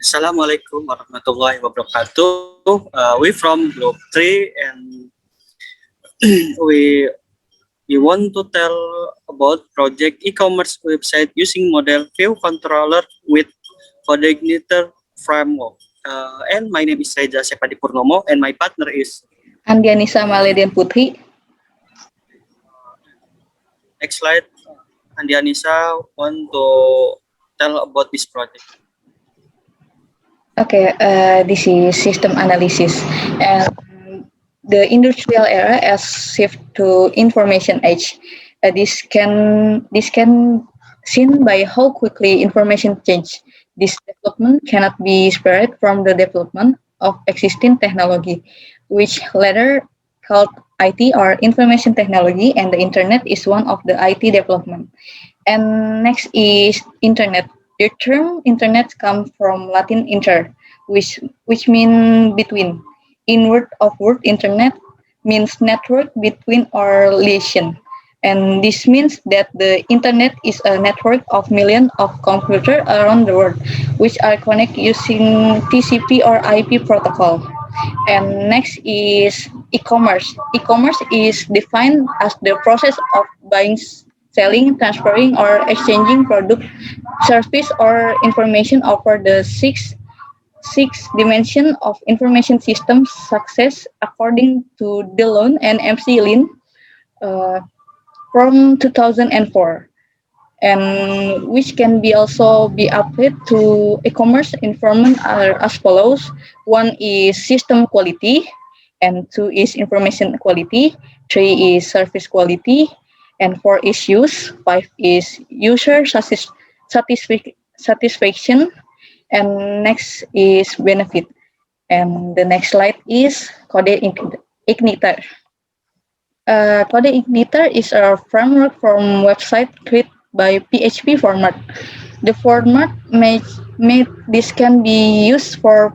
Assalamualaikum warahmatullahi wabarakatuh. We from Group 3 and we we want to tell about project e-commerce website using model view controller with coordinator framework. And my name is Reza Sepadi Purnomo and my partner is Andianisa Maledian Putri. next slide. Andianisa want to tell about this project. Okay, this is system analysis, and the industrial era has shift to information age. This can seen by how quickly information change. This development cannot be spared from the development of existing technology, which later called IT or information technology, and the internet is one of the IT development. And next is internet. The term internet comes from Latin inter, which mean between. In word of word, internet means network between or relation. And this means that the internet is a network of millions of computers around the world, which are connected using TCP or IP protocol. And next is e-commerce. E-commerce is defined as the process of buying, selling, transferring, or exchanging product, service, or information over the six dimension of information systems success according to Delon and MC Lin uh, from 2004, and which can be also be applied to e-commerce environment are as follows. One is system quality, and two is information quality, three is service quality, and four is use, five is user satisfaction, and next is benefit. And the next slide is Code Igniter. Code Igniter is a framework from website created by PHP format. The format made this can be used for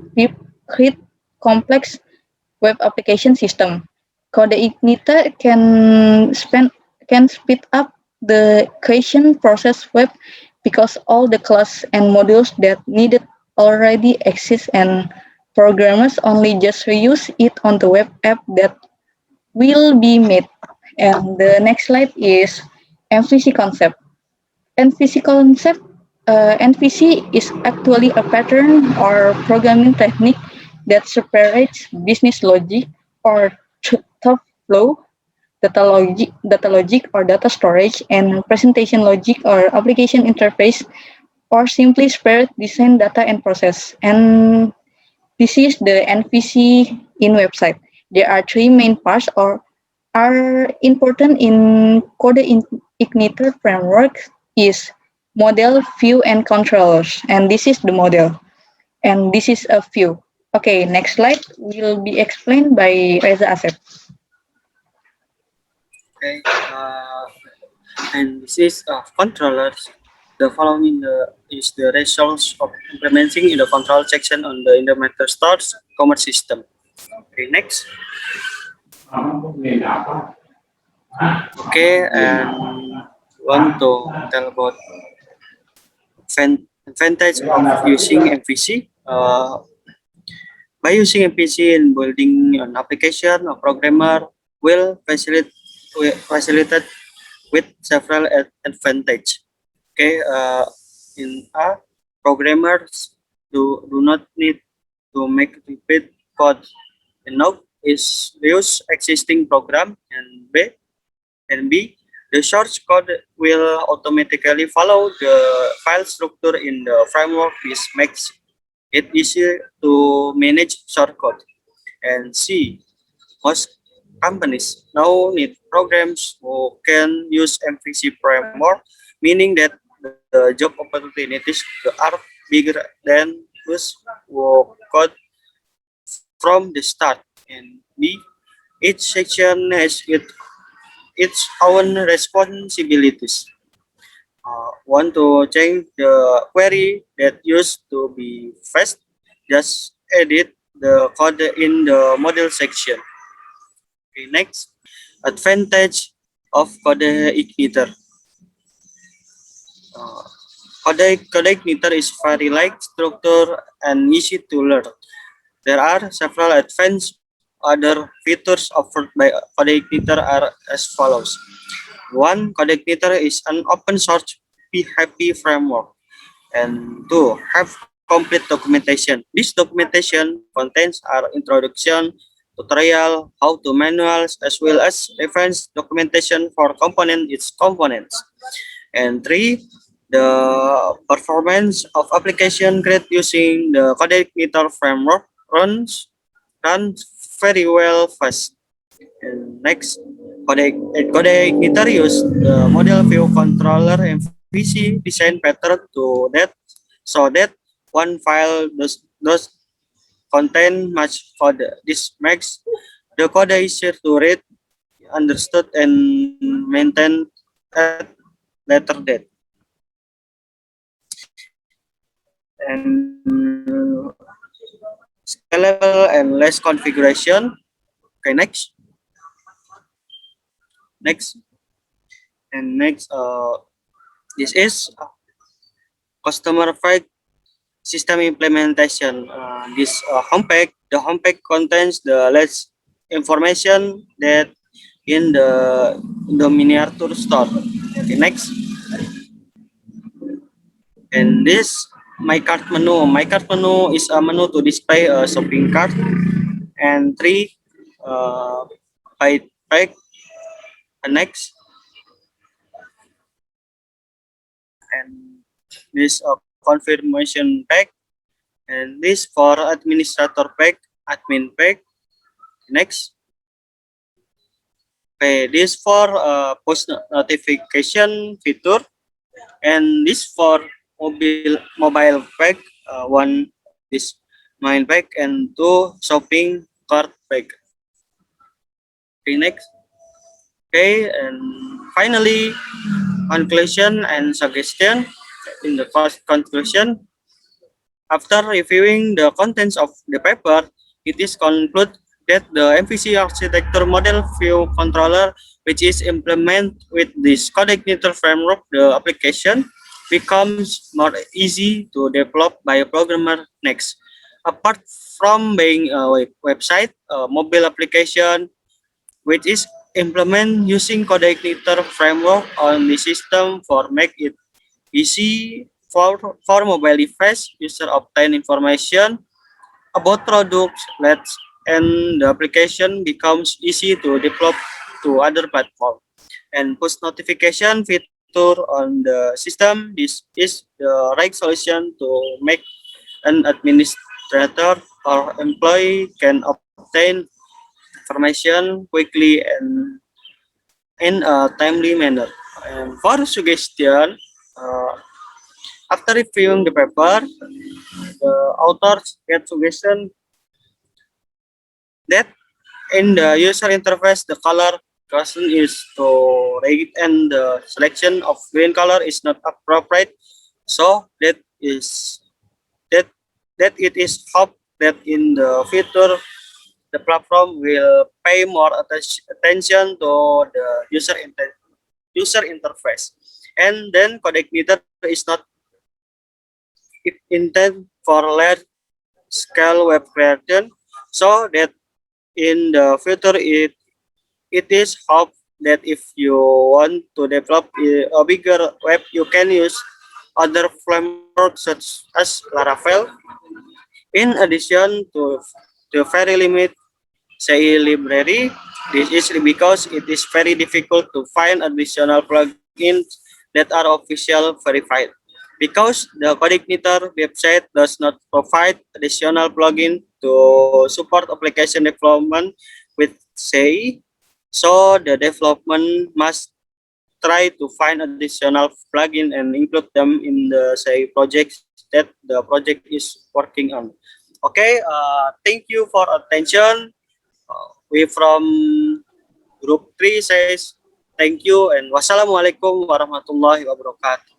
create complex web application system. Code Igniter can speed up the creation process web because all the class and modules that needed already exist, and programmers only just reuse it on the web app that will be made. And the next slide is MVC concept. MVC concept, MVC is actually a pattern or programming technique that separates business logic or thought flow, data logic or data storage, and presentation logic or application interface, or simply separate design data and process. And this is the NVC in website. There are three main parts or are important in Code Igniter framework is model, view, and controllers. And this is the model. And this is a view. Okay, next slide will be explained by Reza Asep. Okay, and this is controllers. The following is the results of implementing in the control section on the Indometer Stores commerce system. Okay, next. Okay, and want to tell about advantage of using MVC. By using MVC in building an application, a programmer will facilitate with several advantage. Okay, in A, programmers do not need to make repeat code. Enough is use existing program, and B, the source code will automatically follow the file structure in the framework. This makes it easier to manage shortcode. And C, most companies now need programs who can use MVC framework, meaning that the job opportunities are bigger than those who code from the start. And B, each section has its own responsibilities. Want to change the query that used to be fast? Just edit the code in the model section. Okay, next, advantage of Code Igniter. Uh, CodeIgniter is very light, structured, and easy to learn. There are several advanced other features offered by CodeIgniter are as follows. One, CodeIgniter is an open source PHP framework. And two, have complete documentation. This documentation contains our introduction, tutorial, how to manuals, as well as reference documentation for its components. And three, the performance of application created using the CodeIgniter framework runs very well fast. And next, CodeIgniter use the model view controller MVC design pattern so that one file does contain much code. This makes the code easier to read, understood, and maintain at later date. And scalable and less configuration. Okay, next. Next, this is customer file system implementation. The homepage contains the less information that in the miniature store. Okay, next. And this my cart menu. My cart menu is a menu to display a shopping cart. And three, by pack. Next. And this confirmation pack, and this for administrator pack, admin pack. Next. Okay, this for post notification feature, and this for mobile pack. One is main pack and two shopping cart pack. Okay, next. Okay, and finally, conclusion and suggestion. In the first conclusion, after reviewing the contents of the paper, it is concluded that the MVC architecture model view controller, which is implemented with this CodeIgniter framework, the application becomes more easy to develop by a programmer next. Apart from being a website, a mobile application, which is implement using CodeIgniter framework on the system for make it easy for mobile device user obtain information about products, and the application becomes easy to develop to other platform. And push notification feature on the system. This is the right solution to make an administrator or employee can obtain information quickly and in a timely manner. And for suggestion, after reviewing the paper, the authors get suggestion that in the user interface, the color caution is to red and the selection of green color is not appropriate. So that it is hoped that in the future the platform will pay more attention to the user interface. And then CodeIgniter is not intended for large scale web creation, so that in the future it is hoped that if you want to develop a bigger web, you can use other frameworks such as Laravel. In addition to very limited CI library, this is because it is very difficult to find additional plugins that are official verified. Because the CodeIgniter website does not provide additional plugin to support application development with CI, so the development must try to find additional plugin and include them in the CI projects that the project is working on. Okay, thank you for attention. We from group 3 says thank you and wassalamualaikum warahmatullahi wabarakatuh.